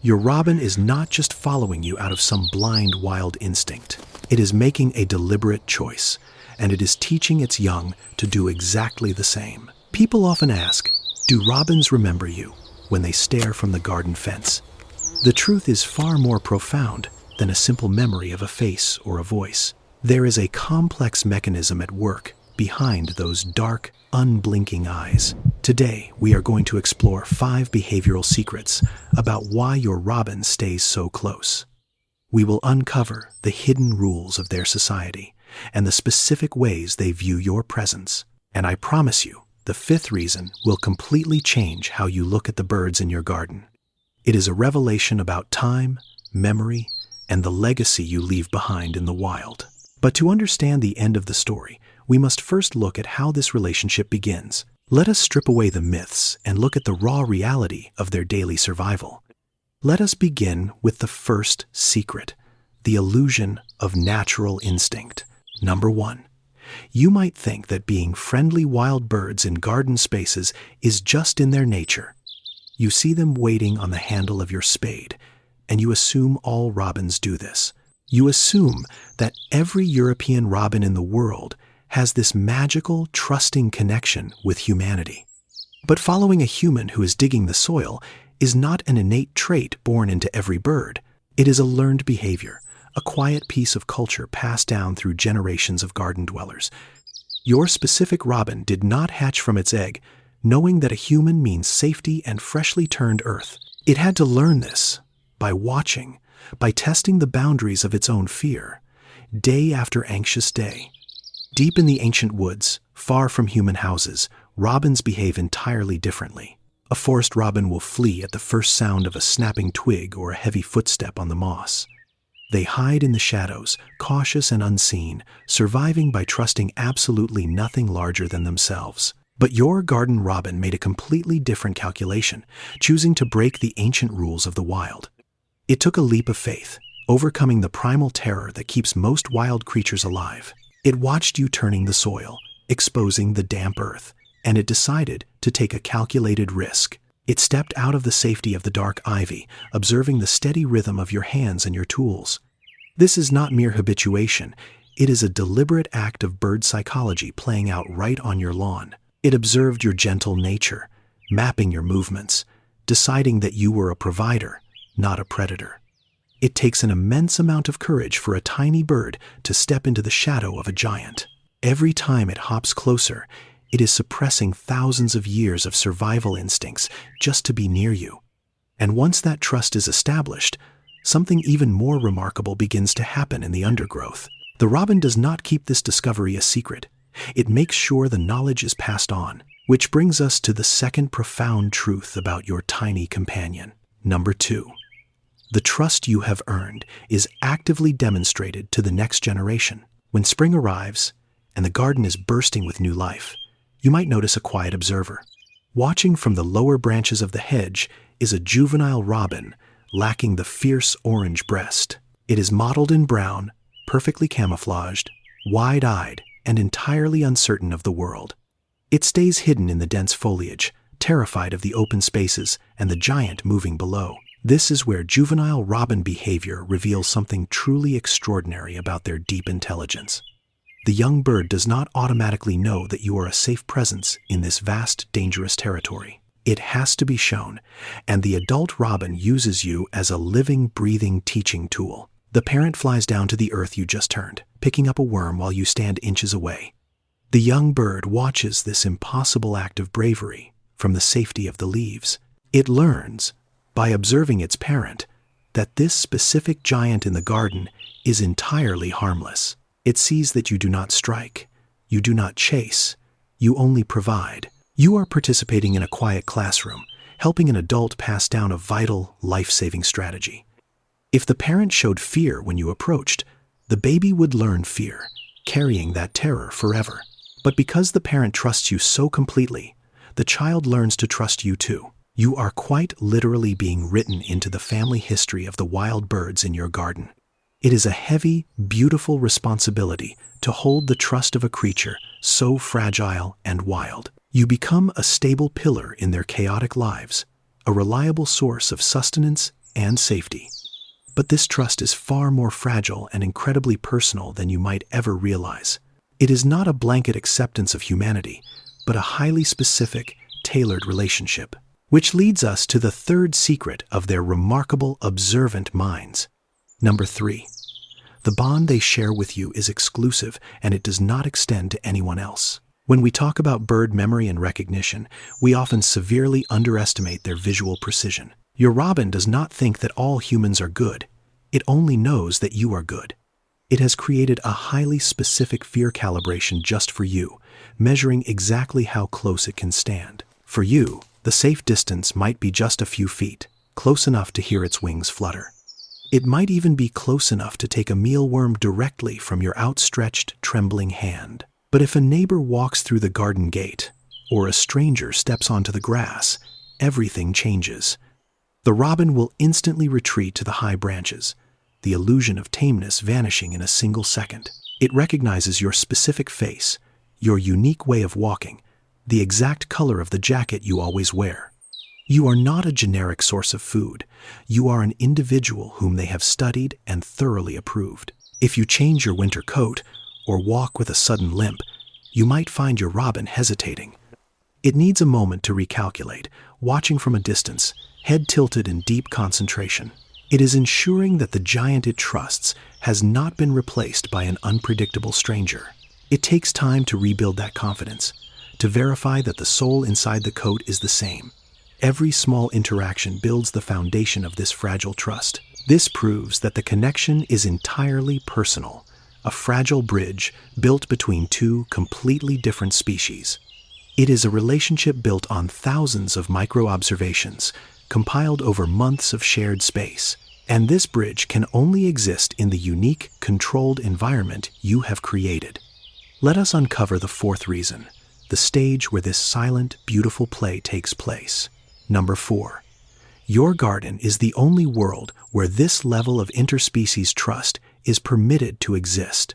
Your robin is not just following you out of some blind wild instinct. It is making a deliberate choice, and it is teaching its young to do exactly the same. People often ask, do robins remember you when they stare from the garden fence? The truth is far more profound than a simple memory of a face or a voice. There is a complex mechanism at work behind those dark, unblinking eyes. Today, we are going to explore 5 behavioral secrets about why your robin stays so close. We will uncover the hidden rules of their society and the specific ways they view your presence. And I promise you, the 5th reason will completely change how you look at the birds in your garden. It is a revelation about time, memory, and the legacy you leave behind in the wild. But to understand the end of the story, we must first look at how this relationship begins. Let us strip away the myths and look at the raw reality of their daily survival. Let us begin with the first secret, the illusion of natural instinct. Number 1. You might think that being friendly wild birds in garden spaces is just in their nature. You see them waiting on the handle of your spade, and you assume all robins do this. You assume that every European robin in the world has this magical, trusting connection with humanity. But following a human who is digging the soil is not an innate trait born into every bird. It is a learned behavior, a quiet piece of culture passed down through generations of garden dwellers. Your specific robin did not hatch from its egg, knowing that a human means safety and freshly turned earth. It had to learn this by watching, by testing the boundaries of its own fear, day after anxious day. Deep in the ancient woods, far from human houses, robins behave entirely differently. A forest robin will flee at the first sound of a snapping twig or a heavy footstep on the moss. They hide in the shadows, cautious and unseen, surviving by trusting absolutely nothing larger than themselves. But your garden robin made a completely different calculation, choosing to break the ancient rules of the wild. It took a leap of faith, overcoming the primal terror that keeps most wild creatures alive. It watched you turning the soil, exposing the damp earth, and it decided to take a calculated risk. It stepped out of the safety of the dark ivy, observing the steady rhythm of your hands and your tools. This is not mere habituation. It is a deliberate act of bird psychology playing out right on your lawn. It observed your gentle nature, mapping your movements, deciding that you were a provider, not a predator. It takes an immense amount of courage for a tiny bird to step into the shadow of a giant. Every time it hops closer, it is suppressing thousands of years of survival instincts just to be near you. And once that trust is established, something even more remarkable begins to happen in the undergrowth. The robin does not keep this discovery a secret. It makes sure the knowledge is passed on, which brings us to the second profound truth about your tiny companion. Number 2. The trust you have earned is actively demonstrated to the next generation. When spring arrives and the garden is bursting with new life, you might notice a quiet observer. Watching from the lower branches of the hedge is a juvenile robin lacking the fierce orange breast. It is mottled in brown, perfectly camouflaged, wide-eyed, and entirely uncertain of the world. It stays hidden in the dense foliage, terrified of the open spaces and the giant moving below. This is where juvenile robin behavior reveals something truly extraordinary about their deep intelligence. The young bird does not automatically know that you are a safe presence in this vast, dangerous territory. It has to be shown, and the adult robin uses you as a living, breathing teaching tool. The parent flies down to the earth you just turned, picking up a worm while you stand inches away. The young bird watches this impossible act of bravery from the safety of the leaves. It learns, by observing its parent, that this specific giant in the garden is entirely harmless. It sees that you do not strike, you do not chase, you only provide. You are participating in a quiet classroom, helping an adult pass down a vital, life-saving strategy. If the parent showed fear when you approached, the baby would learn fear, carrying that terror forever. But because the parent trusts you so completely, the child learns to trust you too. You are quite literally being written into the family history of the wild birds in your garden. It is a heavy, beautiful responsibility to hold the trust of a creature so fragile and wild. You become a stable pillar in their chaotic lives, a reliable source of sustenance and safety. But this trust is far more fragile and incredibly personal than you might ever realize. It is not a blanket acceptance of humanity, but a highly specific, tailored relationship. Which leads us to the third secret of their remarkable, observant minds. Number 3. The bond they share with you is exclusive, and it does not extend to anyone else. When we talk about bird memory and recognition, we often severely underestimate their visual precision. Your robin does not think that all humans are good. It only knows that you are good. It has created a highly specific fear calibration just for you, measuring exactly how close it can stand. For you, the safe distance might be just a few feet, close enough to hear its wings flutter. It might even be close enough to take a mealworm directly from your outstretched, trembling hand. But if a neighbor walks through the garden gate, or a stranger steps onto the grass, everything changes. The robin will instantly retreat to the high branches, the illusion of tameness vanishing in a single second. It recognizes your specific face, your unique way of walking, the exact color of the jacket you always wear. You are not a generic source of food. You are an individual whom they have studied and thoroughly approved. If you change your winter coat or walk with a sudden limp, you might find your robin hesitating. It needs a moment to recalculate, watching from a distance, head tilted in deep concentration. It is ensuring that the giant it trusts has not been replaced by an unpredictable stranger. It takes time to rebuild that confidence, to verify that the soul inside the coat is the same. Every small interaction builds the foundation of this fragile trust. This proves that the connection is entirely personal, a fragile bridge built between two completely different species. It is a relationship built on thousands of micro-observations, compiled over months of shared space. And this bridge can only exist in the unique, controlled environment you have created. Let us uncover the fourth reason, the stage where this silent, beautiful play takes place. Number 4. Your garden is the only world where this level of interspecies trust is permitted to exist.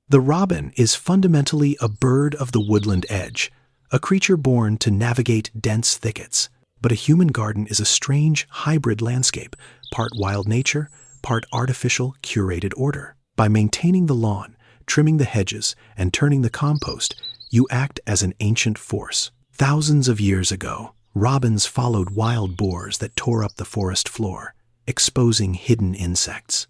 The robin is fundamentally a bird of the woodland edge, a creature born to navigate dense thickets. But a human garden is a strange, hybrid landscape, part wild nature, part artificial, curated order. By maintaining the lawn, trimming the hedges, and turning the compost, you act as an ancient force. Thousands of years ago, robins followed wild boars that tore up the forest floor, exposing hidden insects.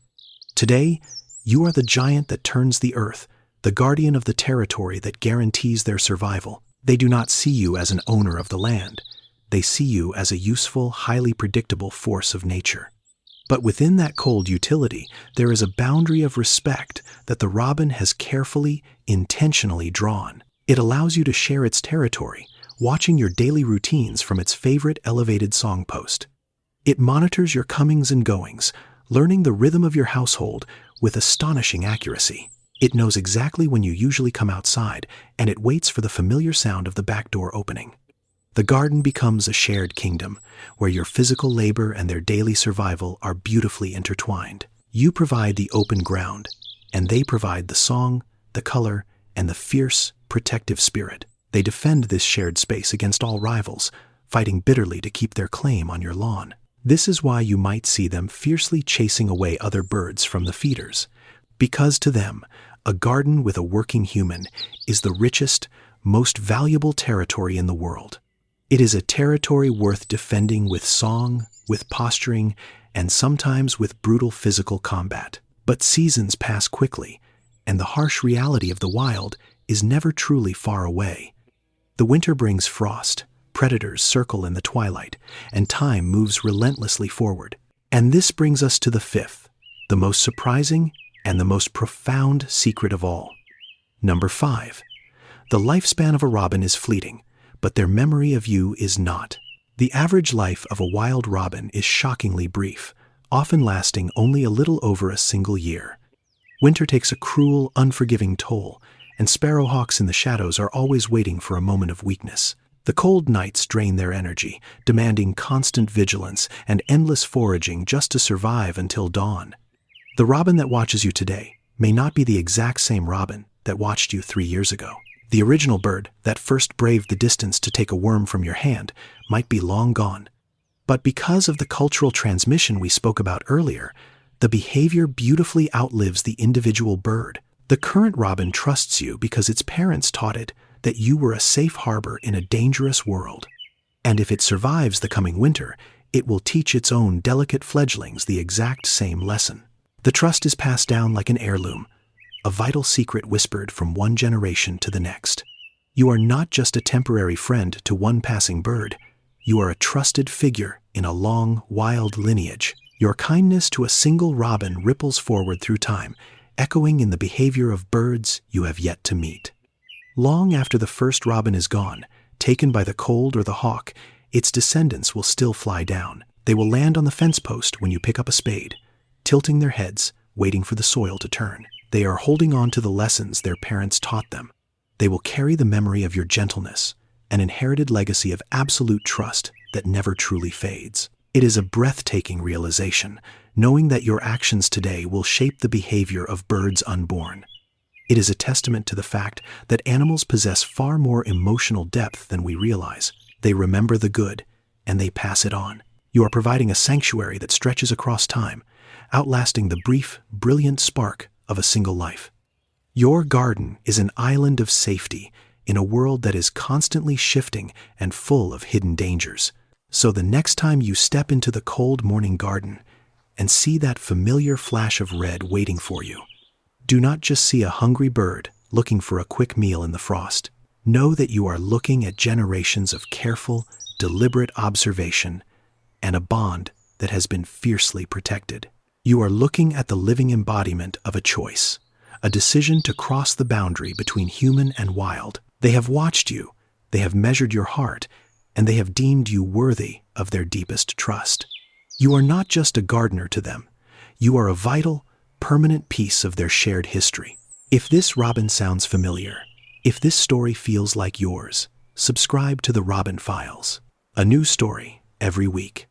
Today, you are the giant that turns the earth, the guardian of the territory that guarantees their survival. They do not see you as an owner of the land. They see you as a useful, highly predictable force of nature. But within that cold utility, there is a boundary of respect that the robin has carefully, intentionally drawn. It allows you to share its territory, watching your daily routines from its favorite elevated song post. It monitors your comings and goings, learning the rhythm of your household with astonishing accuracy. It knows exactly when you usually come outside, and it waits for the familiar sound of the back door opening. The garden becomes a shared kingdom, where your physical labor and their daily survival are beautifully intertwined. You provide the open ground, and they provide the song, the color, and the fierce, protective spirit. They defend this shared space against all rivals, fighting bitterly to keep their claim on your lawn. This is why you might see them fiercely chasing away other birds from the feeders. Because to them, a garden with a working human is the richest, most valuable territory in the world. It is a territory worth defending with song, with posturing, and sometimes with brutal physical combat. But seasons pass quickly, and the harsh reality of the wild is never truly far away. The winter brings frost, predators circle in the twilight, and time moves relentlessly forward. And this brings us to the fifth, the most surprising and the most profound secret of all. Number 5. The lifespan of a robin is fleeting, but their memory of you is not. The average life of a wild robin is shockingly brief, often lasting only a little over a single year. Winter takes a cruel, unforgiving toll, and sparrowhawks in the shadows are always waiting for a moment of weakness. The cold nights drain their energy, demanding constant vigilance and endless foraging just to survive until dawn. The robin that watches you today may not be the exact same robin that watched you 3 years ago. The original bird that first braved the distance to take a worm from your hand might be long gone. But because of the cultural transmission we spoke about earlier, the behavior beautifully outlives the individual bird. The current robin trusts you because its parents taught it that you were a safe harbor in a dangerous world. And if it survives the coming winter, it will teach its own delicate fledglings the exact same lesson. The trust is passed down like an heirloom, a vital secret whispered from one generation to the next. You are not just a temporary friend to one passing bird. You are a trusted figure in a long, wild lineage. Your kindness to a single robin ripples forward through time, echoing in the behavior of birds you have yet to meet. Long after the first robin is gone, taken by the cold or the hawk, its descendants will still fly down. They will land on the fence post when you pick up a spade, tilting their heads, waiting for the soil to turn. They are holding on to the lessons their parents taught them. They will carry the memory of your gentleness, an inherited legacy of absolute trust that never truly fades. It is a breathtaking realization, knowing that your actions today will shape the behavior of birds unborn. It is a testament to the fact that animals possess far more emotional depth than we realize. They remember the good, and they pass it on. You are providing a sanctuary that stretches across time, outlasting the brief, brilliant spark of a single life. Your garden is an island of safety in a world that is constantly shifting and full of hidden dangers. So the next time you step into the cold morning garden and see that familiar flash of red waiting for you, do not just see a hungry bird looking for a quick meal in the frost. Know that you are looking at generations of careful, deliberate observation and a bond that has been fiercely protected. You are looking at the living embodiment of a choice, a decision to cross the boundary between human and wild. They have watched you, they have measured your heart, and they have deemed you worthy of their deepest trust. You are not just a gardener to them. You are a vital, permanent piece of their shared history. If this robin sounds familiar, if this story feels like yours, subscribe to the Robin Files. A new story every week.